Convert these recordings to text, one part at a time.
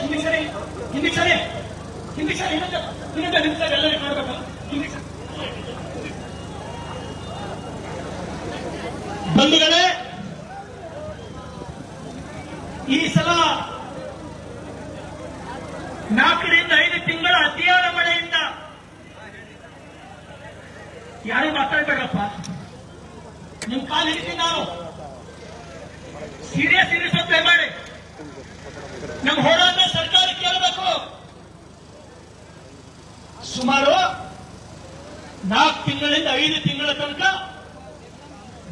ಹಿಂದಿ ಸರಿ ಹಿಂದಿ ಸರಿ ಹಿಂದಿ ಸರಿ ಇನ್ನೊಂದು ನಿಮಿಷ ಎಲ್ಲರಿಗೂ ನೋಡ್ಬೇಕು ಹಿಂದಿ ಸರಿ. ಬಂಧುಗಳೇ, ಈ ಸಲ 4 ರಿಂದ 5 ತಿಂಗಳ ಅತಿಯಾದ ಮಳೆಯಿಂದ ಯಾರು ಮಾತಾಡ್ಬೇಡ್ರಪ್ಪ, ನಿಮ್ ಕಾಲು ಹಿಡಿತೀನಿ ನಾನು. ಸೀರಿಯಸ್ ಇರಿಸೋದು ಮಾಡಿ ನಮ್ಮ ಹೋರಾಟ ಸರ್ಕಾರ ಕೇಳಬೇಕು. ಸುಮಾರು 4 ತಿಂಗಳಿಂದ 5 ತಿಂಗಳ ತನಕ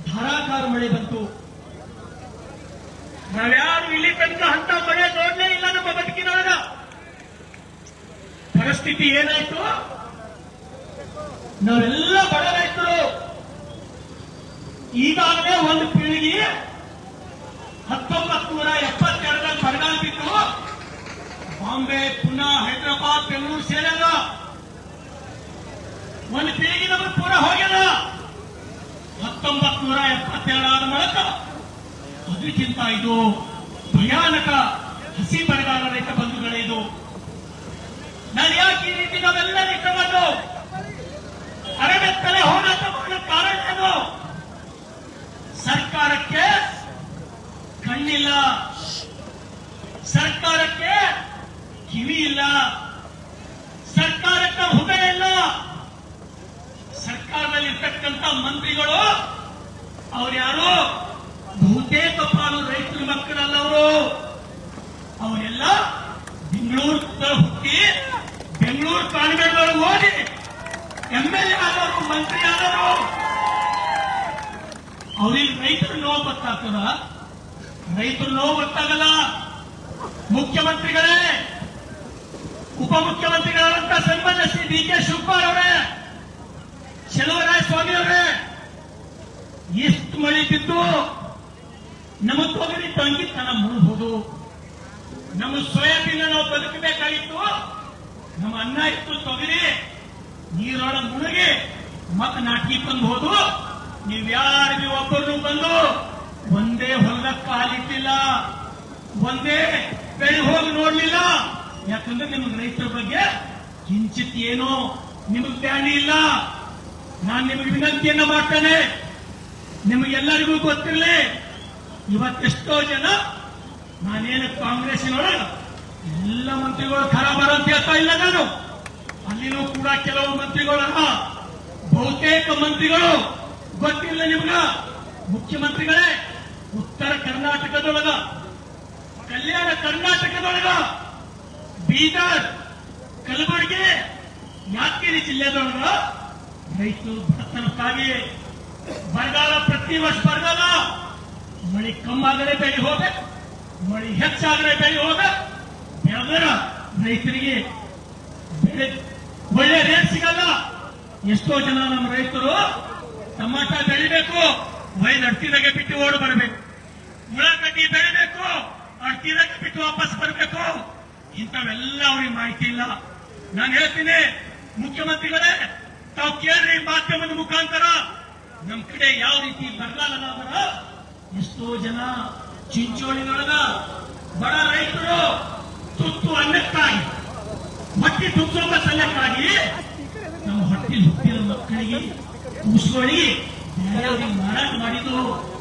ಧಾರಾಕಾರ ಮಳೆ ಬಂತು. ನಾವ್ಯಾರು ಇಲ್ಲಿ ತನಕ ಅಂತ ಮಳೆ ನೋಡಲೇ ಇಲ್ಲ ನಮ್ಮ ಬದುಕಿನೊಳಗ. ಪರಿಸ್ಥಿತಿ ಏನಾಯ್ತು? ನಾವೆಲ್ಲ ಬಡ ರೈತರು. ಈಗಾಗಲೇ ಒಂದು ಪೀಳಿಗೆ 1972 ಬರಗಾಲ ಬಿತ್ತು. ಬಾಂಬೆ, ಪುನಾ, ಹೈದರಾಬಾದ್, ಬೆಂಗಳೂರು ಸೇರಲ್ಲ. ಒಂದು ಪೀಳಿಗೆ ನಮಗೆ ಪೂರ ಹೋಗ್ಯದ. 1972 ಆದ ಮೂಲಕ ಅದಕ್ಕಿಂತ ಇದು ಭಯಾನಕ ಹಸಿ ಬರಗಾಲ ರೈತ ಬಂಧುಗಳೇ. ಇದು ನಾನು ಯಾಕೆ ಈ ರೀತಿ ನಾವೆಲ್ಲ ನಿಂತುಕೊಂಡು ಅರಗತ್ತಲೆ ಹೋರಾಟ ಮಾಡೋ ಕಾರಣ ಏನು? ಸರ್ಕಾರಕ್ಕೆ ಕಣ್ಣಿಲ್ಲ, ಸರ್ಕಾರಕ್ಕೆ ಕಿವಿ ಇಲ್ಲ, ಸರ್ಕಾರಕ್ಕೆ ಹೃದಯ ಇಲ್ಲ. ಸರ್ಕಾರದಲ್ಲಿರ್ತಕ್ಕಂಥ ಮಂತ್ರಿಗಳು ಅವ್ರು ಯಾರು? ಬಹುತೇಕ ಪಾಲು ರೈತರ ಮಕ್ಕಳಲ್ಲ. ಅವರೆಲ್ಲ ಬೆಂಗಳೂರು ಹುಟ್ಟಿ ಬೆಂಗಳೂರು ಕಾನ್ವೆಂಟ್ಗಳು ಓದಿ MLA ಆದವರು, ಮಂತ್ರಿ ಆದವರು. ಅವ್ರಿಗೆ ರೈತರು ನೋವು ಗೊತ್ತಾಗ್ತದ? ರೈತರು ನೋವು ಗೊತ್ತಾಗಲ್ಲ. ಮುಖ್ಯಮಂತ್ರಿಗಳೇ, ಉಪಮುಖ್ಯಮಂತ್ರಿಗಳಂತ ಸನ್ಮಾನ್ಯ ಶ್ರೀ DK ಶಿವಕುಮಾರ್ ಅವರೇ, ಚಲುವರಾಯ ಸ್ವಾಮಿ ಅವರೇ, ಎಷ್ಟು ಮಳೆ ಬಿದ್ದು ನಮ್ಮ ತೊಗರಿ ತಂಗಿತನ ಮುಳುಬಹುದು. ನಮ್ಮ ಸೋಯಾಬೀನ್ ನಾವು ಬದುಕಬೇಕಾಗಿತ್ತು. ನಮ್ಮ ಅನ್ನ ಇತ್ತು ತೊಗರಿ ನೀರೊಳ ಮುಳುಗಿ ಮತ್ತೆ ನಾಟಿ ಬಂದ್ಬೋದು. ನೀವ್ಯಾರು ಒಬ್ಬರು ಬಂದು ಒಂದೇ ಹೊಲದ ಕಾಲಿಟ್ಟಿಲ್ಲ, ಒಂದೇ ಬೆಳೆ ಹೋಗಿ ನೋಡ್ಲಿಲ್ಲ. ಯಾಕಂದ್ರೆ ನಿಮಗೆ ರೈತರ ಬಗ್ಗೆ ಕಿಂಚಿತ್ ಏನೋ ನಿಮಗೆ ಜ್ಞಾನ ಇಲ್ಲ. ನಾನು ನಿಮಗೆ ವಿನಂತಿಯನ್ನ ಮಾಡ್ತೇನೆ, ನಿಮಗೆಲ್ಲರಿಗೂ ಗೊತ್ತಿರಲಿ. ಇವತ್ತೆಷ್ಟೋ ಜನ ನಾನೇನು ಕಾಂಗ್ರೆಸ್ಸಿನೊಳಗ ಎಲ್ಲ ಮಂತ್ರಿಗಳು ಖರಾಬರ ಅಂತ ಹೇಳ್ತಾ ಇಲ್ಲ ನಾನು. ಅಲ್ಲಿನೂ ಕೂಡ ಕೆಲವು ಮಂತ್ರಿಗಳನ್ನ, ಬಹುತೇಕ ಮಂತ್ರಿಗಳು ಗೊತ್ತಿಲ್ಲ ನಿಮ್ಗ. ಮುಖ್ಯಮಂತ್ರಿಗಳೇ, ಉತ್ತರ ಕರ್ನಾಟಕದೊಳಗ, ಕಲ್ಯಾಣ ಕರ್ನಾಟಕದೊಳಗ, ಬೀದರ್, ಕಲಬುರಗಿ, ಯಾದಗಿರಿ ಜಿಲ್ಲೆದೊಳಗ ರೈತರು ಬಡತನಕ್ಕಾಗಿ ಬರಗಾಲ, ಪ್ರತಿ ವರ್ಷ ಬರಗಾಲ. ಮಳೆ ಕಮ್ಮಾಗಲೇ ಬೆಳೆ ಹೋಗ್ಬೇಕು, ಮಳೆ ಹೆಚ್ಚಾಗಲೇ ಬೆಳೆ ಹೋಗ್ಬೇಕು. ಬೆಳೆದ್ರ ರೈತರಿಗೆ ಬೆಳೆ ಒಳ್ಳೆ ರೇಟ್ ಸಿಗಲ್ಲ. ಎಷ್ಟೋ ಜನ ನಮ್ಮ ರೈತರು ಟಮಾಟ ಬೆಳಿಬೇಕು, ವೈನ್ ಅಡ್ತಿದಾಗೆ ಬಿಟ್ಟು ಓಡ್ ಬರಬೇಕು. ಉಳ್ಳಾಗಡ್ಡಿ ಬೆಳಿಬೇಕು, ಅಡ್ತಿದಾಗೆ ಬಿಟ್ಟು ವಾಪಸ್ ಬರಬೇಕು. ಇಂಥವೆಲ್ಲ ಅವ್ರಿಗೆ ಮಾಹಿತಿ ಇಲ್ಲ. ನಾನು ಹೇಳ್ತೀನಿ, ಮುಖ್ಯಮಂತ್ರಿಗಳೇ, ತಾವು ಕೇಳ್ರಿ ಮಾಧ್ಯಮದ ಮುಖಾಂತರ. ನಮ್ ಕಡೆ ಯಾವ ರೀತಿ ಬರಗಾಲದ ಎಷ್ಟೋ ಜನ ಚಿಂಚೋಳಿನೊಳಗ ಬಡ ರೈತರು ತುತ್ತು ಅನ್ನಕ್ಕಾಗಿ, ಹೊಟ್ಟೆ ತುಂಬುವ ಸಲಕ್ಕಾಗಿ ನಮ್ಮ ಹೊಟ್ಟೆ ಹುಟ್ಟಿದ ಮಕ್ಕಳಿಗೆ, ಕೂಸುಗಳಿಗೆ ಬೇರೆಯವ್ರಿಗೆ ಮಾರಾಟ ಮಾಡಿದ್ದು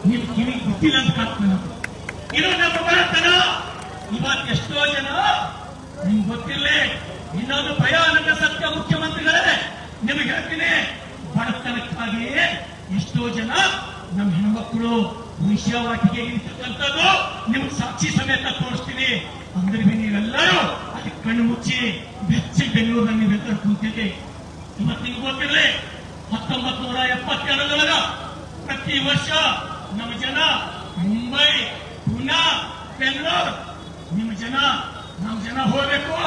ನಿಮ್ ಕಿವಿ ಗೊತ್ತಿಲ್ಲ ಅಂತ ಕಾಣ್ತಾನೆ. ಇದು ನಮ್ಮ ಬಡತನ. ಇವತ್ತೆಷ್ಟೋ ಜನ ನಿಮ್ಗೆ ಗೊತ್ತಿರಲಿ. ಇನ್ನೊಂದು ಭಯಾನಕ ಸತ್ಯ ಮುಖ್ಯಮಂತ್ರಿಗಳೇ, ನಿಮಗೆ ಹೇಳ್ತೀನಿ, ಬಡತನಕ್ಕಾಗಿ ಎಷ್ಟೋ ಜನ ನಮ್ಮ ಹೆಣ್ಮಕ್ಕಳು ವೈಶ್ಯವಾಟಿಗೆ ಇರ್ತಕ್ಕಂಥದ್ದು ನಿಮ್ಗೆ ಸಾಕ್ಷಿ ಸಮೇತ ತೋರಿಸ್ತೀನಿ. ಅಂದ್ರೆ ನೀವೆಲ್ಲರೂ ಅದಕ್ಕೆ ಕಣ್ಣು ಮುಚ್ಚಿ ಬೆಚ್ಚಿ ಬೆಂಗಳೂರಲ್ಲಿ ನೀವೆಲ್ಲರೂ ಕುಂತಿದ್ದೆ. ಇವತ್ತು ನಿಮ್ಗೆ ಗೊತ್ತಿರಲಿ, 1972 ಪ್ರತಿ ವರ್ಷ ನಮ್ಮ ಜನ ಮುಂಬೈ, ಪುನಾ, ಬೆಂಗಳೂರು, ನಮ್ಮ ಜನ ಹೋಗ್ಬೇಕು,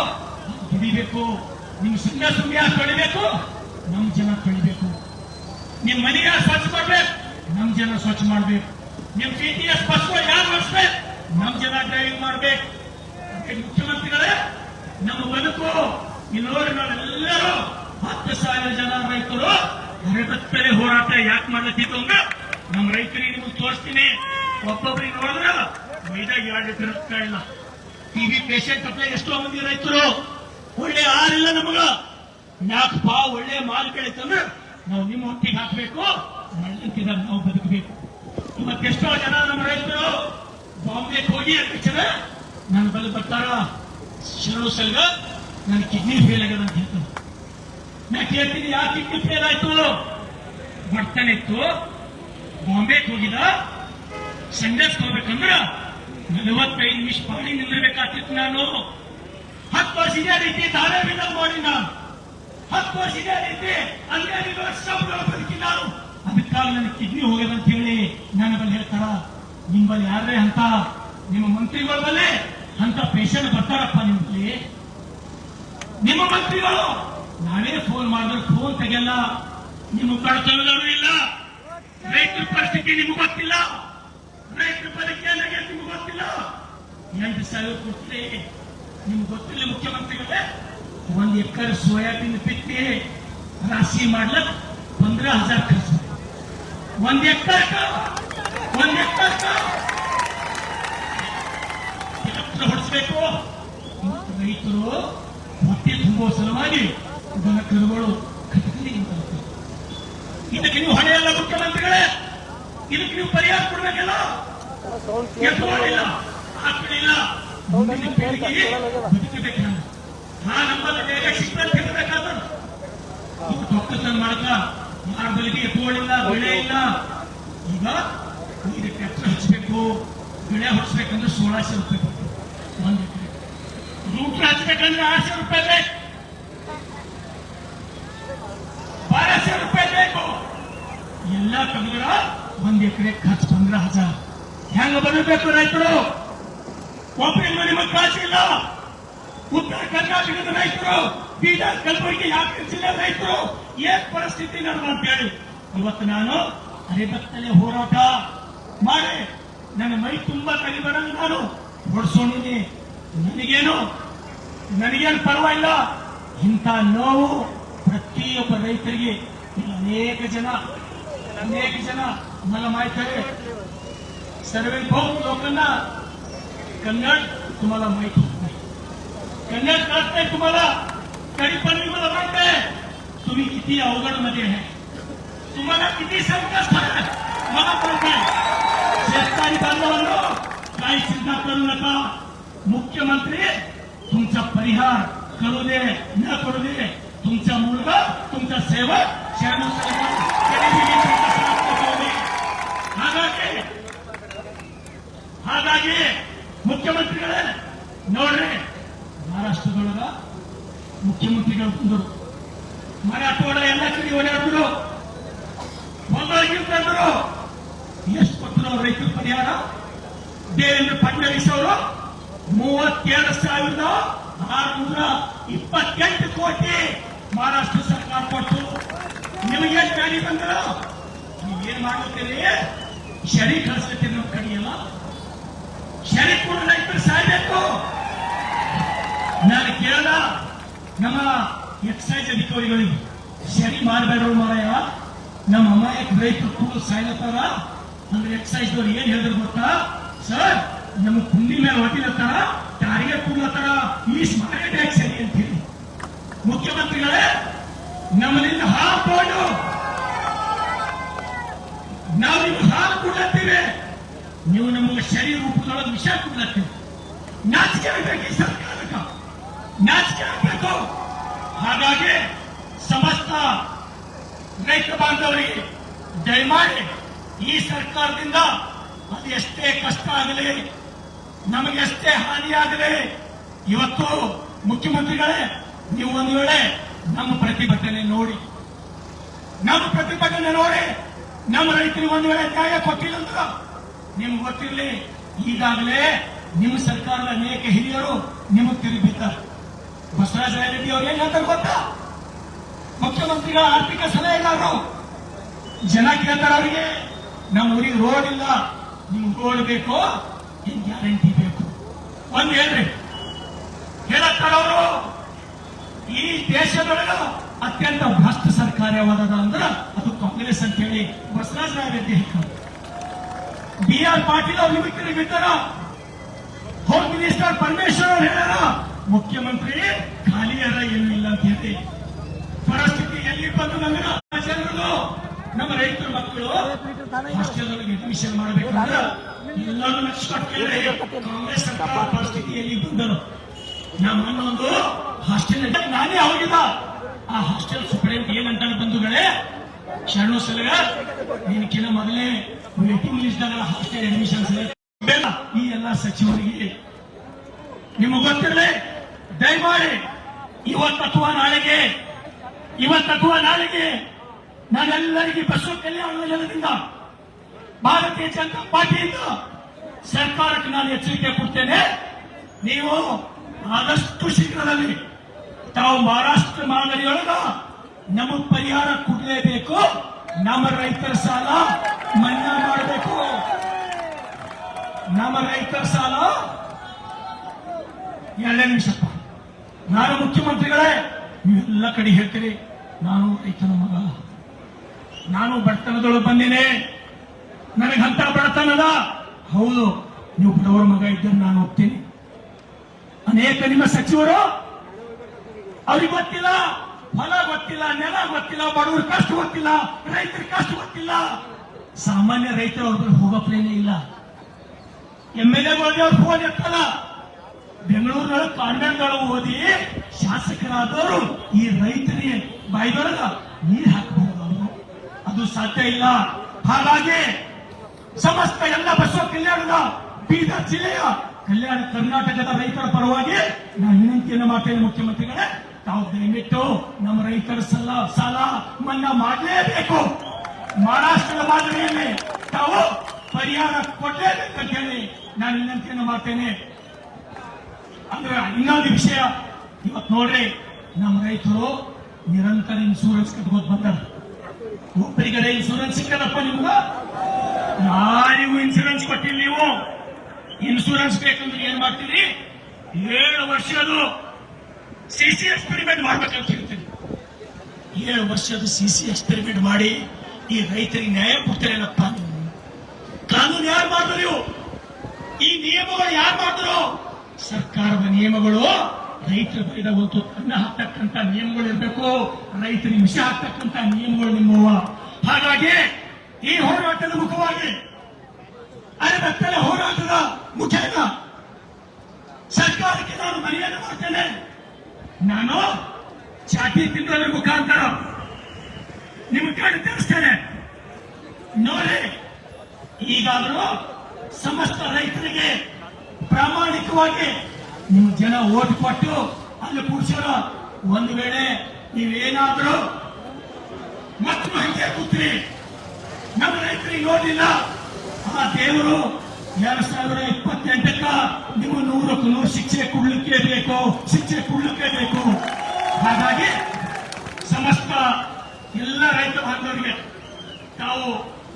ದುಡಿಬೇಕು. ನಿಮ್ ಸುಮ್ಮನೆ ತೊಳಿಬೇಕು, ನಮ್ ಜನ ತೊಳಿಬೇಕು. ನಿಮ್ ಮನೆಯ ಸ್ವಚ್ಛ ಮಾಡ್ಬೇಕು, ನಮ್ ಜನ ಸ್ವಚ್ಛ ಮಾಡ್ಬೇಕು. ನಿಮ್ TTS ಬಸ್ಗಳು ಯಾರು ನಡೆಸ್ಬೇಕು, ನಮ್ ಜನ ಡ್ರೈವಿಂಗ್ ಮಾಡ್ಬೇಕು. ಮುಖ್ಯಮಂತ್ರಿಗಳೇ, ನಮ್ಮ ಬದುಕು ಇನ್ನೋರು ನಾವೆಲ್ಲರೂ 10,000 ಜನ ರೈತರು ಅರಗತ್ತಲೆ ಹೋರಾಟ ಯಾಕೆ ಮಾಡ್ಲತ್ತಿತ್ತು ಅಂದ್ರೆ ನಮ್ಮ ರೈತರಿಗೆ ನಿಮಗೆ ತೋರಿಸ್ತೀನಿ. ಒಬ್ಬೊಬ್ಬರಿಗೆ ನೋಡಿದ್ರ 2 ಲೀಟರ್ ಇಲ್ಲ, ಟಿವಿ ಪೇಷಂಟ್ ಅಪ್ಲೈ ಎಷ್ಟೋ ಮಂದಿ ರೈತರು ಒಳ್ಳೆ ಆರಿಲ್ಲ ನಮಗ ಯಾಕಪ್ಪ ಒಳ್ಳೆ ಮಾಲ್ ಬೆಳೀತಂದ್ರೆ ನಾವು ನಿಮ್ಮ ಹೊಟ್ಟಿಗೆ ಹಾಕಬೇಕು ಮಳ್ಳಂತಿದ ನಾವು ಬದುಕಬೇಕು. ಇವತ್ತೆಷ್ಟೋ ಜನ ನಮ್ಮ ರೈತರು ಬಾಂಬೆಗೆ ಹೋಗಿ ಅಧ್ಯಕ್ಷರ ನನ್ನ ಬಳಿ ಬರ್ತಾರ ಶರಣು ಸಲ್ಗ ನನ್ನ ಕಿಡ್ನಿ ಫೇಲ್ ಆಗ್ಯದ ಅಂತ ಹೇಳ್ತಾರೆ. ನಾ ಕೇಳ್ತೀನಿ ಯಾಕೆ ಕಿಡ್ನಿ ಫೇಲ್ ಆಯ್ತು? ಬರ್ತನೆ ಇತ್ತು ಬಾಂಬೆಗೆ ಹೋಗಿದ ಸಂಡೇಸ್ ಹೋಗ್ಬೇಕಂದ್ರ 45 ನಿಮಿಷ ಪಾಣಿ ನಿಂದಿರ್ಬೇಕಾಗ್ತಿತ್ತು. ನಾನು 10 ವರ್ಷ ಇದೇ ರೀತಿ ಧಾರೆ ಬಿಡೋದು ಮಾಡಿ ನಾನು 10 ವರ್ಷ ಇದೇ ರೀತಿ ಅಲ್ಲೇ ಬದುಕಿ ನಾನು ಅದಕ್ಕಾಗಿ ನನ್ನ ಕಿಡ್ನಿ ಹೋಗ್ಯದ ಅಂತ ಹೇಳಿ ನನ್ನ ಬಳಿ ಹೇಳ್ತಾರ. ನಿಮ್ಮಲ್ಲಿ ಯಾರೇ ಅಂತ ನಿಮ್ಮ ಮಂತ್ರಿಗಳ ಬಲ್ಲಿ ಅಂತ ಪೇಷಂಟ್ ಬರ್ತಾರಪ್ಪ ನಿಮ್ಮಲ್ಲಿ ನಿಮ್ಮ ಮಂತ್ರಿಗಳು ನಾವೇ ಫೋನ್ ಮಾಡಿದ್ರೆ ಫೋನ್ ತೆಗೆಯಲ್ಲ. ನಿಮ್ಮ ಕಳ್ಕೊಳ್ಳೋರು ಇಲ್ಲ. ರೈತರ ಪರಿಸ್ಥಿತಿ ನಿಮ್ಗೆ ಗೊತ್ತಿಲ್ಲ. ರೈತರ ಬದುಕಿ ನಿಮ್ಗೆ ಗೊತ್ತಿಲ್ಲ. 8,000 ಕೊಡ್ತೀರಿ ನಿಮ್ಗೆ ಗೊತ್ತಿಲ್ಲ. ಮುಖ್ಯಮಂತ್ರಿಗಳೇ 1 ಎಕರೆ ಸೋಯಾಬೀನ್ ಬಿತ್ತಿ ರಾಶಿ ಮಾಡ್ಲಕ್ 15,000 ಖರ್ಚು. 1 ಎಕರೆ ಹೊಡಿಸ್ಬೇಕು. ರೈತರು ಹೊಟ್ಟೆ ತುಂಬುವ ಸಲುವಾಗಿ ದನ ಕರುಗಳು ಇದಕ್ಕೆ ನೀವು ಹೊಣೆಯಲ್ಲ ಮುಖ್ಯಮಂತ್ರಿಗಳೇ. ಇದಕ್ಕೆ ನೀವು ಪರಿಹಾರ ಕೊಡ್ಬೇಕಲ್ಲ. ಎತ್ತುಗಳಿಲ್ಲ, ಆಕಳಿಲ್ಲ, ಮುಂದಿನ ಪೀಳಿಗೆಗೆ ಬದುಕಬೇಕು. ನಮ್ಮಲ್ಲಿ ಬೇಗ ಶಿಕ್ಷಣ ತಿನ್ನಬೇಕಾದ ಒಕ್ಕತನ ಮಾಡಕ ಯಾರ ಬಳಿಗೆ ಎತ್ತುಗಳಿಲ್ಲ, ಬೆಳೆ ಇಲ್ಲ. ಈಗ ಇದಕ್ಕೆ ಟ್ರ್ಯಾಕ್ಟರ್ ಹಚ್ಚಬೇಕು, ಬೆಳೆ ಹೊಡಿಸ್ಬೇಕಂದ್ರೆ 1600 ರೂಪಾಯಿ ಬೇಕು. 1 ಎಕರೆ ರೂಟ್ ಹಚ್ಚಬೇಕಂದ್ರೆ 800 ರೂಪಾಯಿ ಬೇಕು, 1200 ರೂಪಾಯಿ ಬೇಕು. ಎಲ್ಲ ತೆಗೆದ್ರ 1 ಎಕರೆ ಖರ್ಚು 15,000. ಹೆಂಗ ಬರಬೇಕು ರೈತರು? ಒಬ್ಬರಿಂದ ನಿಮಗೆ ಕಾಸಿಲ್ಲ. ಉತ್ತರ ಕರ್ನಾಟಕದ ರೈತರು, ಬೀದರ್ ಕಲಬುರಗಿ ಯಾಕೆ ಜಿಲ್ಲೆ ರೈತರು ಏನ್ ಪರಿಸ್ಥಿತಿ ನಡೆದ ಅಂತ ಹೇಳಿ ಇವತ್ತು ನಾನು ಅರೆಬತ್ತಲೆ ಹೋರಾಟ ಮಾಡಿ ನನ್ನ ಮೈ ತುಂಬಾ ಕಲಿ ಬರಲ್ಲ. ನಾನು ಹೊಡ್ಸೋಣಿನಿ. ನನಗೇನು ಪರವಾಗಿಲ್ಲ. ಇಂಥ ನೋವು ಪ್ರತಿಯೊಬ್ಬ ರೈತರಿಗೆ ಅನೇಕ ಜನ मला माहित आहे. सर्वे बहुत लोकांना कन्नड तुम्हाला माहित होत नाही. कन्नड कळत नाही तुम्हाला. तरी पण मी मला माहित आहे तुम्ही किती अवघड मध्ये आहे. तुम्हाला किती संकट आहे मला कळत आहे. शेतकरी बांधवांनो काही चिंता करू नका. मुख्यमंत्री तुमचा परिहार करू दे न करू दे तुमचा मुलगा तुमचा सेवक शरणू ಹಾಗಾಗಿ ಮುಖ್ಯಮಂತ್ರಿಗಳೇ ನೋಡ್ರಿ, ಮಹಾರಾಷ್ಟ್ರದೊಳಗ ಮುಖ್ಯಮಂತ್ರಿಗಳು ಬಂದರು. ಮರಾಠವಾಡ ಎಲ್ಲ ಕಡೆ ಓಡಾಡಿದ್ರು, ಬಂದರು. ಎಷ್ಟು ಕೊಟ್ಟರು ರೈತರ ಪರಿಹಾರ? ದೇವೇಂದ್ರ ಫಡ್ನವೀಸ್ ಅವರು 32,628 ಕೋಟಿ ಮಹಾರಾಷ್ಟ್ರ ಸರ್ಕಾರ ಕೊಟ್ಟು ನಿಮಗೇನು ಗಾಡಿ ಬಂದರು? ನೀವೇನ್ ಮಾಡುತ್ತೀರಿ? ಶರೀ ಕಳಿಸ್ತೀರಿ. ನಮ್ಮ ಕಡೆಯಲ್ಲ ಶರೀ ಕೂಡ ರೈತರು ಸಾಯ್ಬೇಕು. ನಾನು ಕೇಳಲ್ಲ ನಮ್ಮ ಎಕ್ಸೈಸ್ ಅಧಿಕಾರಿಗಳಿಗೆ, ಶರೀ ಮಾಡಬೇಡ್ರು ಮಾರಾಯ, ನಮ್ಮ ಅಮಾಯಕ ರೈತರು ಕೂಡ ಸಾಯ್ಲತ್ತಾರ ಅಂದ್ರೆ ಎಕ್ಸೈಸ್ ದವ್ರು ಏನ್ ಹೇಳಿದ್ರು ಗೊತ್ತಾ? ಸರ್ ನಮ್ಮ ಕುಂಡಿ ಮೇಲೆ ಹೊಟ್ಟಿಲತ್ತಾರ, ಟಾರ್ಗೆಟ್ ಕೊಡ್ಲತ್ತಾರ, ಈಸ್ ಮಾರ್ಕೆಟ್ ಟ್ಯಾಕ್ಸ್ ಸರಿ ಅಂತ ಹೇಳಿ. ಮುಖ್ಯಮಂತ್ರಿಗಳೇ ನಮ್ಮಲ್ಲಿಂದ ಹಾಕೊಂಡು ನಾವು ನಿಮ್ಗೆ ಹಾಲು ಕೊಡ್ಲತ್ತೀವಿ, ನೀವು ನಮಗೆ ಶರೀರ ರೂಪದೊಳಗೆ ವಿಷ ಕೊಡ್ಲತ್ತೀವಿ. ನಾಚಿಕೆ ಆಗಬೇಕು ಈ ಸರ್ಕಾರಕ್ಕೆ, ನಾಚಿಕೆ ಆಗಬೇಕು. ಹಾಗಾಗಿ ಸಮಸ್ತ ರೈತ ಬಾಂಧವರಿಗೆ ದಯಮಾಡಿ ಈ ಸರ್ಕಾರದಿಂದ ಅದು ಎಷ್ಟೇ ಕಷ್ಟ ಆಗಲಿ, ನಮಗೆ ಎಷ್ಟೇ ಹಾನಿಯಾಗಲಿ, ಇವತ್ತು ಮುಖ್ಯಮಂತ್ರಿಗಳೇ ನೀವು ಒಂದು ವೇಳೆ ನಮ್ಮ ಪ್ರತಿಭಟನೆ ನೋಡಿ, ನಮ್ಮ ರೈತರಿಗೆ ಒಂದು ವೇಳೆ ನ್ಯಾಯ ಕೊಟ್ಟಿಲ್ಲ ಅಂತ ನಿಮ್ಗೆ ಗೊತ್ತಿರಲಿ. ಈಗಾಗಲೇ ನಿಮ್ಮ ಸರ್ಕಾರದ ಅನೇಕ ಹಿರಿಯರು ನಿಮಗೆ ತಿರುಗಿದ್ದಾರೆ. ಬಸವರಾಜ ರೆಡ್ಡಿ ಅವ್ರು ಏನ್ ಹೇಳ್ತಾರೆ ಗೊತ್ತಾ? ಮುಖ್ಯಮಂತ್ರಿಗಳ ಆರ್ಥಿಕ ಸಲಹೆಗಾರರು ಜನ ಕೇಳ್ತಾರೆ ಅವರಿಗೆ, ನಮ್ಮ ಊರಿಗೆ ರೋಡ್ ಇಲ್ಲ, ನಿಮ್ಗೆ ರೋಡ್ ಬೇಕು, ಏನ್ ಗ್ಯಾರಂಟಿ ಬೇಕು ಒಂದು ಹೇಳ್ರಿ ಹೇಳತ್ತಾರ ಅವರು. ಈ ದೇಶದೊಳಗ ಅತ್ಯಂತ ಭ್ರಷ್ಟ ಸರ್ಕಾರ ಯಾವ್ದದ ಅಂದ್ರೆ ಅದು ಕಾಂಗ್ರೆಸ್ ಅಂತ ಹೇಳಿ ಬಸವರಾಜ ರೆಡ್ಡಿ ಹೇಳ್ತಾರೆ. BR ಪಾಟೀಲ್ ಅವ್ರು ನಿಮಗೆ ತಿರುಗಿದ್ದಾರ. ಹೋಮ್ ಮಿನಿಸ್ಟರ್ ಪರಮೇಶ್ವರ್ ಅವರು ಹೇಳಾರ, ಮುಖ್ಯಮಂತ್ರಿ ಖಾಲಿ ಅದ ಏನೂ ಇಲ್ಲ ಅಂತ ಹೇಳಿ. ಪರಿಸ್ಥಿತಿ ಎಲ್ಲಿ ಬಂದು ನಮಗ ಜನರು ನಮ್ಮ ರೈತರ ಮಕ್ಕಳು ಹಾಸ್ಟೆಲ್ ಒಳಗೆ ಅಡ್ಮಿಷನ್ ಮಾಡಬೇಕಂದ್ರೆ ಎಲ್ಲರೂ ಲಕ್ಷ ಕೇಳಿ ಕಾಂಗ್ರೆಸ್ ಸರ್ಕಾರ ಪರಿಸ್ಥಿತಿ ಎಲ್ಲಿ ಬಂದರು. ನಮ್ಮನ್ನು ಒಂದು ಹಾಸ್ಟೆಲ್ ನಾನೇ ಹೋಗಿದ್ದ ಆ ಹಾಸ್ಟೆಲ್ ಸೂಪರಿಂಟ್ ಏನಂತ ಬಂಧುಗಳೇ, ಶರಣು ಸಲಗ ನೀನಕ್ಕಿಂತ ಮೊದಲೇ ವೇಟಿಂಗ್ ಲಿಸ್ಟ್ ದಾಗ ಹಾಸ್ಟೆಲ್ ಅಡ್ಮಿಷನ್ ಈ ಎಲ್ಲ ಸಚಿವರಿಗೆ ನಿಮಗೆ ಗೊತ್ತಿರಲಿ, ದಯಮಾಡಿ ಇವತ್ತು ಅಥವಾ ನಾಳೆಗೆ ನಾನೆಲ್ಲರಿಗೆ ಬಸವ ಕಲ್ಯಾಣ ಯೋಜನೆಯಿಂದ ಭಾರತೀಯ ಜನತಾ ಪಾರ್ಟಿಯಿಂದ ಸರ್ಕಾರಕ್ಕೆ ನಾನು ಎಚ್ಚರಿಕೆ ಕೊಡ್ತೇನೆ. ನೀವು ಆದಷ್ಟು ಶೀಘ್ರದಲ್ಲಿ ತಾವು ಮಹಾರಾಷ್ಟ್ರ ಮಾದರಿಯೊಳಗ ನಮಗೆ ಪರಿಹಾರ ಕೊಡಲೇಬೇಕು. ನಮ್ಮ ರೈತರ ಸಾಲ ಮನ್ನಾ ಮಾಡಬೇಕು. ನಮ್ಮ ರೈತರ ಸಾಲ 2 ನಿಮಿಷಪ್ಪ. ನಾನು ಮುಖ್ಯಮಂತ್ರಿಗಳೇ, ನೀವೆಲ್ಲ ಕಡೆ ಹೇಳ್ತೀರಿ ನಾನು ರೈತನ ಮಗ, ನಾನು ಬಡತನದೊಳಗೆ ಬಂದೇನೆ, ನನಗಂತ ಬಡತನದ. ಹೌದು, ನೀವು ಬಡವರ ಮಗ ಇದ್ದರೆ ನಾನು ಒಪ್ತೀನಿ. ಅನೇಕ ನಿಮ್ಮ ಸಚಿವರು ಅವ್ರಿಗೆ ಗೊತ್ತಿಲ್ಲ, ಹೊಲ ಗೊತ್ತಿಲ್ಲ, ನೆಲ ಗೊತ್ತಿಲ್ಲ, ಬಡವರ ಕಷ್ಟ ಗೊತ್ತಿಲ್ಲ, ರೈತರ ಕಷ್ಟ ಗೊತ್ತಿಲ್ಲ. ಸಾಮಾನ್ಯ ರೈತರು ಅವ್ರ ಹೋಗೋ ಪ್ಲೇನೇ ಇಲ್ಲ. MLA ಅವ್ರು ಫೋನ್ ಎತ್ತಲ್ಲ. ಬೆಂಗಳೂರಿನೊಳಗೆ ಕಾಂಡಗಳು ಓದಿ ಶಾಸಕರಾದವರು ಈ ರೈತರಿಗೆ ಬಾಯಿದೊಳಗ ನೀರು ಹಾಕಬಹುದು, ಅದು ಸಾಧ್ಯ ಇಲ್ಲ. ಹಾಗಾಗಿ ಸಮಸ್ತ ಎಲ್ಲ ಬಸವ ಕಲ್ಯಾಣದ ಬೀದರ್ ಜಿಲ್ಲೆಯ ಕಲ್ಯಾಣ ಕರ್ನಾಟಕದ ರೈತರ ಪರವಾಗಿ ನಾನು ವಿನಂತಿಯನ್ನು ಮಾಡ್ತೇನೆ. ಮುಖ್ಯಮಂತ್ರಿಗಳೇ, ತಾವು ದಯವಿಟ್ಟು ನಮ್ಮ ರೈತರ ಸಾಲ ಮನ್ನಾ ಮಾಡಲೇಬೇಕು. ಮಹಾರಾಷ್ಟ್ರದ ಮಾದರಿಯಲ್ಲಿ ತಾವು ಪರಿಹಾರ ಕೊಡಲೇಬೇಕಂತ ಹೇಳಿ ನಾನು ವಿನಂತಿಯನ್ನು ಮಾಡ್ತೇನೆ. ಅಂದ್ರೆ ಇನ್ನೊಂದು ವಿಷಯ, ಇವತ್ತು ನೋಡ್ರಿ ನಮ್ಮ ರೈತರು ನಿರಂತರ ಇನ್ಶೂರೆನ್ಸ್ ಕಟ್ಕೋತ ಬಂದಾರ. ಒಬ್ಬರಿಗಡೆ ಇನ್ಶೂರೆನ್ಸ್ ಸಿಕ್ಕದಪ್ಪ ನಿಮ್ಗ, ಯಾರಿಗೂ ಇನ್ಶೂರೆನ್ಸ್ ಕೊಟ್ಟಿಲ್ಲ. ನೀವು ಇನ್ಶೂರೆನ್ಸ್ ಬೇಕಂದ್ರೆ ಏನ್ ಮಾಡ್ತೀರಿ, 7 ವರ್ಷದ್ದು CC ಎಕ್ಸ್ಪೆರಿಮೆಂಟ್ ಮಾಡ್ಬೇಕಂತ ಹೇಳ್ತೀನಿ. 7 ವರ್ಷದ CC ಎಕ್ಸ್ಪೆರಿಮೆಂಟ್ ಮಾಡಿ ಈ ರೈತರಿಗೆ ನ್ಯಾಯ ಕೊಡ್ತಾರೇನಪ್ಪ. ಕಾನೂನು ಯಾರು ಮಾಡಿದ್ರು? ನೀವು ಈ ನಿಯಮಗಳು ಯಾರು ಮಾಡಿದ್ರು? ಸರ್ಕಾರದ ನಿಯಮಗಳು. ರೈತರ ಬೈದ ಒಂದು ಅನ್ನ ಹಾಕ್ತಕ್ಕಂಥ ನಿಯಮಗಳು ಇರಬೇಕು, ರೈತರಿಗೆ ವಿಷ ಹಾಕ್ತಕ್ಕಂಥ ನಿಯಮಗಳು ನಿಮ್ಮವ. ಹಾಗಾಗಿ ಈ ಹೋರಾಟದ ಮುಖವಾಗಿ ಅರೆ ಹೋರಾಟದ ಮುಖೇನ ಸರ್ಕಾರಕ್ಕೆ ನಾನು ಮನವಿಯನ್ನು ಮಾಡ್ತೇನೆ. ನಾನು ಚಾಟಿ ತಿನ್ನೋದ್ರ ಮುಖಾಂತರ ನಿಮ್ಗೆ ಕಣ್ಣು ತಿಳಿಸ್ತೇನೆ. ನೋಡಿ, ಈಗಾದರೂ ಸಮಸ್ತ ರೈತರಿಗೆ ಪ್ರಾಮಾಣಿಕವಾಗಿ ನಿಮ್ಮ ಜನ ಓಟ್ ಕೊಟ್ಟು ಅಲ್ಲಿ ಕೂರ್ಸೋರ. ಒಂದು ವೇಳೆ ನೀವೇನಾದರೂ ಮತ್ತು ಹಂಗೆ ಕೂತ್ರಿ, ನಮ್ಮ ರೈತರಿಗೆ ನೋಡಿಲ್ಲ, ಆ ದೇವರು 2028ಕ್ಕ ನೀವು 100ಕ್ಕೆ 100 ಶಿಕ್ಷೆ ಕೊಡ್ಲಿಕ್ಕೆ ಬೇಕು. ಹಾಗಾಗಿ ಸಮಸ್ತ ಎಲ್ಲ ರೈತ ಬಾಂಧವರಿಗೆ ತಾವು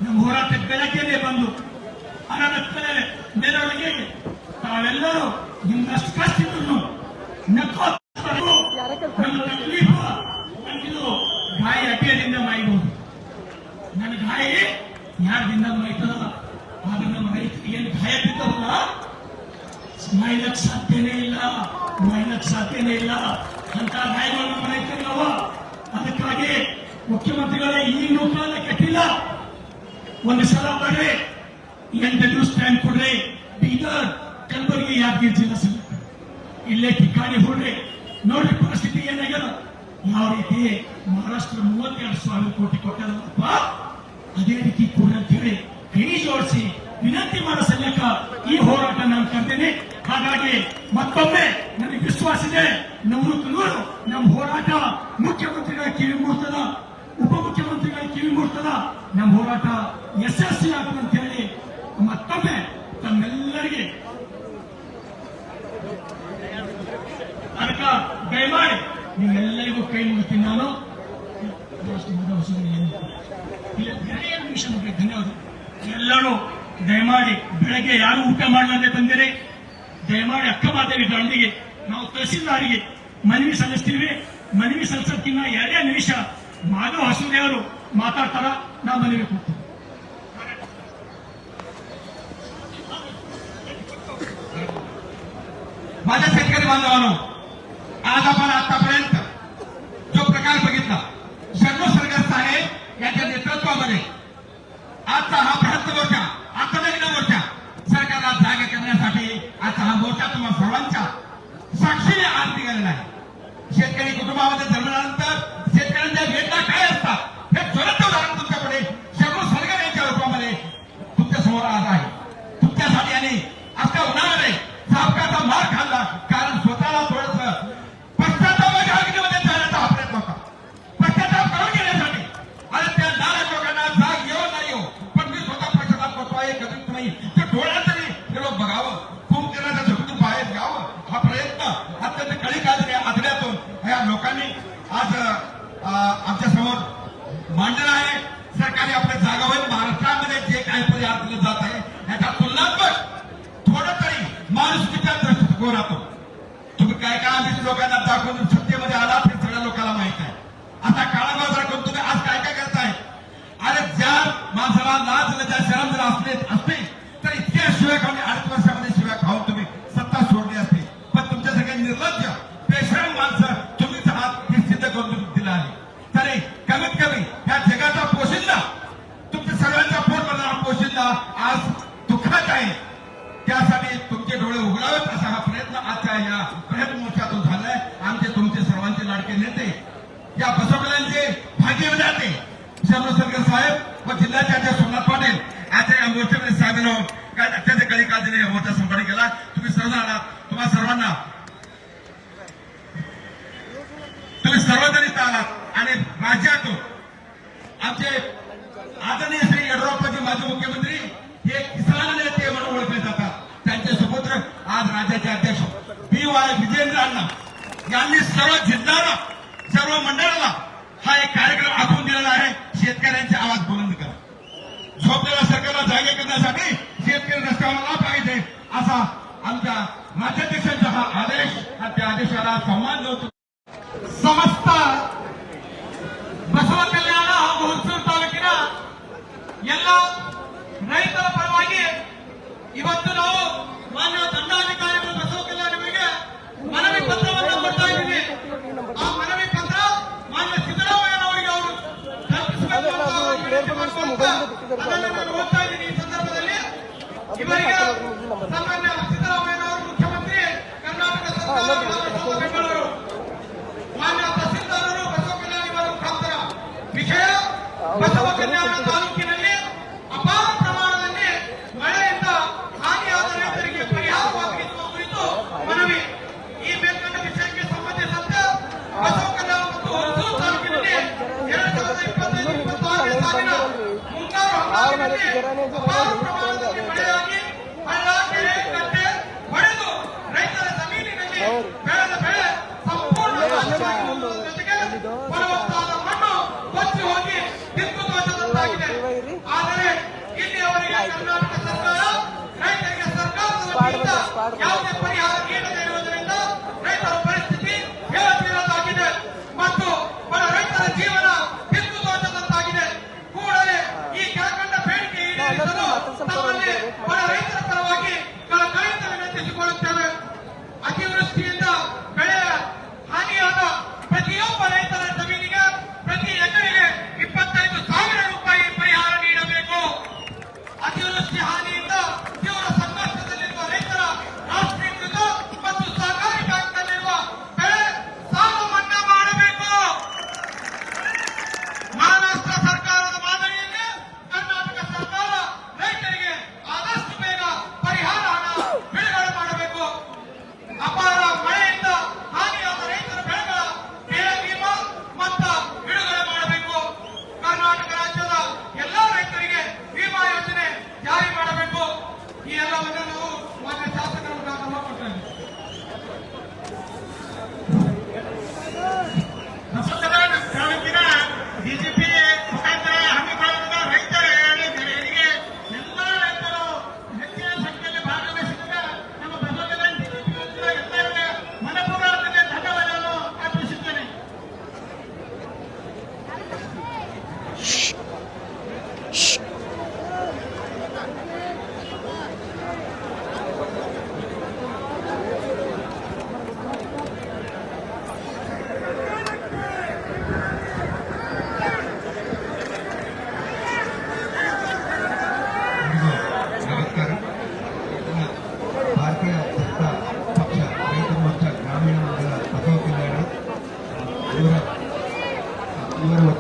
ನಮ್ಮ ಹೋರಾಟಕ್ಕೆ ಬೆಳಗ್ಗೆನೆ ಬಂದು ಅನಗತ್ಯ ಮೆರವಣಿಗೆ ತಾವೆಲ್ಲರೂ ನಿಮ್ದಷ್ಟು ಕಷ್ಟ ಇದ್ರು ನಮ್ಮ ತಕ್ಲೀಫ್ ನಮ್ದು ಗಾಯ ಅಡ್ಡಿಯದಿಂದ ಮಾಯಬಹುದು. ನನ್ನ ಗಾಯ ಯಾರದಿಂದ ಮಾಯ್ತದ, ಆದ್ರೆ ನಮ್ಮ ರೈತರಿಗೆ ಏನು ಗಾಯ ಬಿದ್ದವಲ್ಲ ಮಾಯ್ಲಕ್ ಸಾಧ್ಯನೇ ಇಲ್ಲ. ಅಂತ ಗಾಯಗಳು ನಮ್ಮ ರೈತರಿಗವ. ಅದಕ್ಕಾಗಿ ಮುಖ್ಯಮಂತ್ರಿಗಳೇ ಈಗಿನ ಕಾಲ ಕೆಟ್ಟಿಲ್ಲ. ಒಂದು ಸಲ ಬರ್ರಿ, 8 ದಿವಸ ಟೈಮ್ ಕೊಡ್ರಿ. ಬೀದರ್, ಕಲಬುರಗಿ, ಯಾದಗಿರಿ ಜಿಲ್ಲಾ ಸಲ ಇಲ್ಲೇ ಠಿಕಾಣಿ ಹೊಡ್ರಿ. ನೋಡ್ರಿ ಪರಿಸ್ಥಿತಿ ಏನಾಗ್ಯದ. ಯಾವ ರೀತಿ ಮಹಾರಾಷ್ಟ್ರ 32,000 ಕೋಟಿ ಕೊಟ್ಟದಪ್ಪ, ಅದೇ ರೀತಿ ಕೊಡ್ರಿ ಅಂತ ಹೇಳಿ ಕೈ ಜೋಡಿಸಿ ವಿನಂತಿ ಮಾಡೋ ಸಲಕ ಈ ಹೋರಾಟ ನಾನು ಕರ್ತೇನೆ. ಹಾಗಾಗಿ ಮತ್ತೊಮ್ಮೆ ನನಗೆ ವಿಶ್ವಾಸ ಇದೆ, 100ಕ್ಕೆ 100 ನಮ್ಮ ಹೋರಾಟ ಮುಖ್ಯಮಂತ್ರಿಗಳ ಕಿವಿ ಮೂಡ್ತದ, ಉಪಮುಖ್ಯಮಂತ್ರಿಗಳ ಕಿವಿ ಮೂಡ್ತದ, ನಮ್ಮ ಹೋರಾಟ ಯಶಸ್ವಿ ಆಗ್ತದೆ ಅಂತ ಹೇಳಿ ಮತ್ತೊಮ್ಮೆ ತಮ್ಮೆಲ್ಲರಿಗೆ ಅದಕ್ಕ ದಯಮಾಡಿ ನೀವೆಲ್ಲರಿಗೂ ಕೈ ಮುಗಿತೀನಿ. ನಾನು ಧನ್ಯವಾದ. ಎಲ್ಲರೂ ದಯಮಾಡಿ ಬೆಳಗ್ಗೆ ಯಾರು ಊಟ ಮಾಡಲಾದೆ ಬಂದಿರಿ, ದಯಮಾಡಿ ಅಕ್ಕ ಮಾದೇವಿ ದಂಡಿಗೆ ನಾವು ತಹಸೀಲ್ದಾರಿಗೆ ಮನವಿ ಸಲ್ಲಿಸ್ತೀವಿ. ಮನವಿ ಸಲ್ಲಿಸೋಕ್ಕಿಂತ 2 ನಿಮಿಷ ಮಾಧವ ಹಸುದೇವರು ಮಾತಾಡ್ತಾರ, ನಾ ಮನವಿ ಕೊಡ್ತೀವಿ. माझ्या शेतकरी बांधवांनो, आज आपण आतापर्यंत जो प्रकार बघितला शरणू सरगर साहेब यांच्या नेतृत्वामध्ये आजचा हा बृहत् मोर्चा, आत्मलग्न मोर्चा सरकारला जागे करण्यासाठी आजचा हा मोर्चा तुम्हा सर्वांच्या साक्षीने आज निघालेला आहे. शेतकरी कुटुंबामध्ये जन्मल्यानंतर शेतकऱ्यांच्या वेदना काय असतात हे ज्वलंत उदाहरण तुमच्याकडे शरणू सरगर यांच्या रूपामध्ये तुमच्या समोर आज आहे. तुमच्यासाठी आणि आजच्या उन्हाळ्यामध्ये सापकाचा मार खाल्ला, कारण स्वतःला थोडंसं पश्चातापाच्या अग्नीमध्ये जाण्याचा हा प्रयत्न होता. पश्चाताप करून घेण्यासाठी आणि त्या नाराज लोकांना जाग येऊ नाही येऊ, पण मी स्वतः पश्चाताप करतो आहे. कधीच नाही ते डोळ्यात तरी हे लोक बघावं, कुंभकर्णाच्या झोपडून बाहेर घ्यावं, हा प्रयत्न अत्यंत कळी आधड्यातून या लोकांनी आज आमच्या समोर मांडलेला आहे. सरकारी आपल्या जागावर महाराष्ट्रामध्ये जे काही पर्याय दिलं जात आहे याच्या तुलनात्मक थोडं तरी माणुसकीच्या दृष्टिकोनातून तुम्ही काय काय आम्ही लोकांना दाखवून सत्तेमध्ये आलात हे सगळ्या लोकांना माहित आहे. आता काळाबाजार करून तुम्ही आज काय काय करताय? अरे ज्या माणसाला लाज लज्जा शरम जर असते तर इतक्या शिवाय खाऊन 8 वर्षामध्ये शिवाय खाऊन तुम्ही सत्ता सोडली असते. पण तुमच्यासारख्या निर्लज्ज बेशरम माणसं तुम्हीच आहात हे सिद्ध करून दिलं आहे. तरी कमीत कमी या जगाचा पोशिंदा, तुमच्या सर्वांचा पोट भरणारा पोशिंदा आज दुःखात आहे. त्यासाठी तुमचे डोळे उघडावेत असा हा प्रयत्न आजच्या या बृहत् मोर्चातून झालाय. आमचे तुमचे सर्वांचे लाडके नेते, या बसवकल्यांचे भाग्य विधाते शरणू सरगर साहेब व जिल्ह्याचे अध्यक्ष सोमनाथ पाटील आजच्या या मोर्चामध्ये सामील होऊन काय अत्यंत कळी काळजीने मोर्चा संपन्न केला. तुम्ही सर्व आलात, तुम्हाला सर्वांना तुम्ही सर्वजण इथं आलात आणि राज्यातून आमचे आदरणीय श्री येडियुरप्पाजी माजी मुख्यमंत्री हे किसान नेते म्हणून ओळखले जातात. त्यांचे सुपुत्र आज राज्याचे अध्यक्ष BY विजेंद्र अण्णा यांनी सर्व जिल्ह्याला, सर्व मंडळाला हा एक कार्यक्रम आखून दिलेला आहे. शेतकऱ्यांचे आवाज बुलंद करा, झोपलेल्या सरकारला जागे करण्यासाठी शेतकरी रस्त्यावर आला पाहिजे असा आमच्या राज्याध्यक्षांचा हा आदेश आणि त्या आदेशाला सन्मान देतो. ಸಮಸ್ತ ಬಸವ ಕಲ್ಯಾಣ ಹಾಗೂ ಹುಣಸೂರು ತಾಲೂಕಿನ ಎಲ್ಲ ರೈತರ ಪರವಾಗಿ ಇವತ್ತು ನಾವು ಮಾನ್ಯ ದಂಡಾಧಿಕಾರಿಗಳು ಬಸವ ಕಲ್ಯಾಣರಿಗೆ ಮನವಿ ಪತ್ರವನ್ನು ಕೊಡ್ತಾ ಇದ್ದೀವಿ. ಆ ಮನವಿ ಪತ್ರ ಮಾನ್ಯ ಸಿದ್ದರಾಮಯ್ಯನವರಿಗೆ ಅವರು ಕಲ್ಪಿಸಬೇಕು ಅದನ್ನು ನಾನು ಓದ್ತಾ ಇದ್ದೀನಿ. ಈ ಸಂದರ್ಭದಲ್ಲಿ ಇವರಿಗೆ ಸಾಮಾನ್ಯ ಸಿದ್ದರಾಮಯ್ಯನವರು ಮುಖ್ಯಮಂತ್ರಿ, ಕರ್ನಾಟಕ ಸರ್ಕಾರ ಬೆಂಗಳೂರು ಮಾನ್ಯ ತಹಸೀಲ್ದಾರರು ಬಸವ ಕಲ್ಯಾಣ ಇವರ ಮುಖಾಂತರ ವಿಷಯ ಬಸವ ಕಲ್ಯಾಣ ತಾಲೂಕಿನಲ್ಲಿ ಅಪಾರ ಪ್ರಮಾಣದಲ್ಲಿ ಮಳೆಯಿಂದ ಹಾನಿಯಾದ ರೈತರಿಗೆ ಪರಿಹಾರ ಒದಗಿಸುವ ಕುರಿತು ಮನವಿ. ಈ ಮೇಲ್ಕಂಡ ವಿಷಯಕ್ಕೆ ಸಂಬಂಧಿಸಿದಂತೆ ಬಸವ ಕಲ್ಯಾಣ ಮತ್ತು ಹುಣಸೂರು ತಾಲೂಕಿನಲ್ಲಿ 2025-26 ಸಾಲಿನ ಮುಂಗಾರು ಹಂಗಾಮಿನಲ್ಲಿ ಅಪಾರ ಪ್ರಮಾಣದಲ್ಲಿ ಮಳೆಯಾಗಿ ಹಳ್ಳ, ಕೆರೆ, ಕಟ್ಟೆ ಒಡೆದು ರೈತರ ಜಮೀನಿನಲ್ಲಿ ಬೆಳೆದ ಬೆಳೆ ಸಂಪೂರ್ಣ ನಾಶವಾಗಿರುವುದರ ಜೊತೆಗೆ ಫಲವತ್ತಾದ ಮಣ್ಣು ಕೊಚ್ಚಿ ಹೋಗಿ ಕಿತ್ತು ತೋಚದಂತಾಗಿದೆ. ಆದರೆ ಇಲ್ಲಿಯವರೆಗೆ ಕರ್ನಾಟಕ ಸರ್ಕಾರ ರೈತರಿಗೆ ಸರ್ಕಾರದ ವತಿಯಿಂದ ಯಾವುದೇ ಪರಿಹಾರ ನೀಡದೇ ಇರುವುದರಿಂದ ರೈತರ ಪರಿಸ್ಥಿತಿ ಹೇಳತೀರದಾಗಿದೆ ಮತ್ತು ಬಡ ರೈತರ ಜೀವನ ಕಿತ್ತು ತೋಚದಂತಾಗಿದೆ. ಕೂಡಲೇ ಈ ಕೆಳಕಂಡ ಬೇಡಿಕೆ ಈಡೇರಿಸಲು ತಮ್ಮಲ್ಲಿ ಬಡ ರೈತರ ಪರವಾಗಿ ಕಳಕಳಿಯಿಂದ ವಿನಂತಿಸಿಕೊಳ್ಳುತ್ತೇವೆ. ಅತಿವೃಷ್ಟಿಯಿಂದ ಬೆಳೆ ಹಾನಿಯಾದ ಪ್ರತಿಯೊಬ್ಬ ರೈತರ ಜಮೀನಿಗೆ ಪ್ರತಿ ಎಕರೆಗೆ 25,000 ರೂಪಾಯಿ ಪರಿಹಾರ ನೀಡಬೇಕು. ಅತಿವೃಷ್ಟಿ ಹಾನಿಯಿಂದ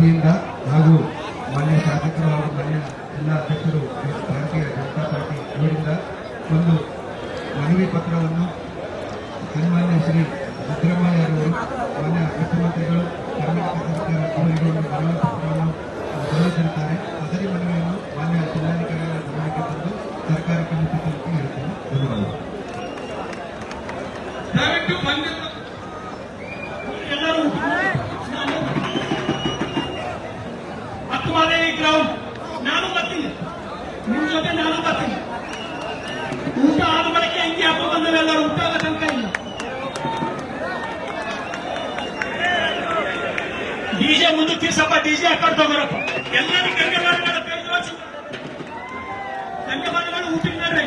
ವತಿಯಿಂದ ಹಾಗೂ ಮಾನ್ಯ ಶಾಸಕರು ಹಾಗೂ ಮಾನ್ಯ ಜಿಲ್ಲಾ ಅಧ್ಯಕ್ಷರು ಭಾರತೀಯ ಜನತಾ ಪಾರ್ಟಿ ಇವರಿಂದ ಒಂದು ಮನವಿ ಪತ್ರವನ್ನು ಸನ್ಮಾನ್ಯ ಶ್ರೀ ಸಿದ್ದರಾಮಯ್ಯರವರು ಮಾನ್ಯ ಮುಖ್ಯಮಂತ್ರಿಗಳು ಕರ್ನಾಟಕ ಸರ್ಕಾರ ಅವರಿಗೆ ಒಂದು ಮನವಿ ಪತ್ರವನ್ನು ಸಲ್ಲಿಸಿರುತ್ತಾರೆ. ಸದರಿ ಮನವಿಯನ್ನು ಮಾನ್ಯ ಜಿಲ್ಲಾಧಿಕಾರಿಗಳ ಗಮನಕ್ಕೆ ತಂದು ಸರ್ಕಾರಕ್ಕೆ ಮುಟ್ಟಿಸಲಿಕ್ಕೆ ಹೇಳ್ತೇನೆ. ಧನ್ಯವಾದಗಳು. ದಯವಿಟ್ಟು ಬಂದಿದ್ದ ಎಲ್ಲರೂ ಹತ್ತುಮಾದೇವಿ ಗ್ರೌಂಡ್ ನಾನು ಬರ್ತೀನಿ, ನಿಮ್ ಜೊತೆ ನಾನು ಬರ್ತೀನಿ. ಊಟ ಆದ ಬಳಿಕ ಹಿಂಗೆ ಹಬ್ಬ ಬಂದವೆಲ್ಲರೂ ಊಟ ಆಗೋ ತನಕ ಇಲ್ಲ. ಡಿಜೆ ಮುಂದಕ್ಕೆ ತೀರ್ಸಪ್ಪ, ಡಿಜೆ ಹಾಕೊಂಡು ತಗೋರಪ್ಪ. ಎಲ್ಲರೂ ಗಂಗೆ ಮಾಡಿ ಊಟಕ್ಕೆ ನಡ್ರಿ.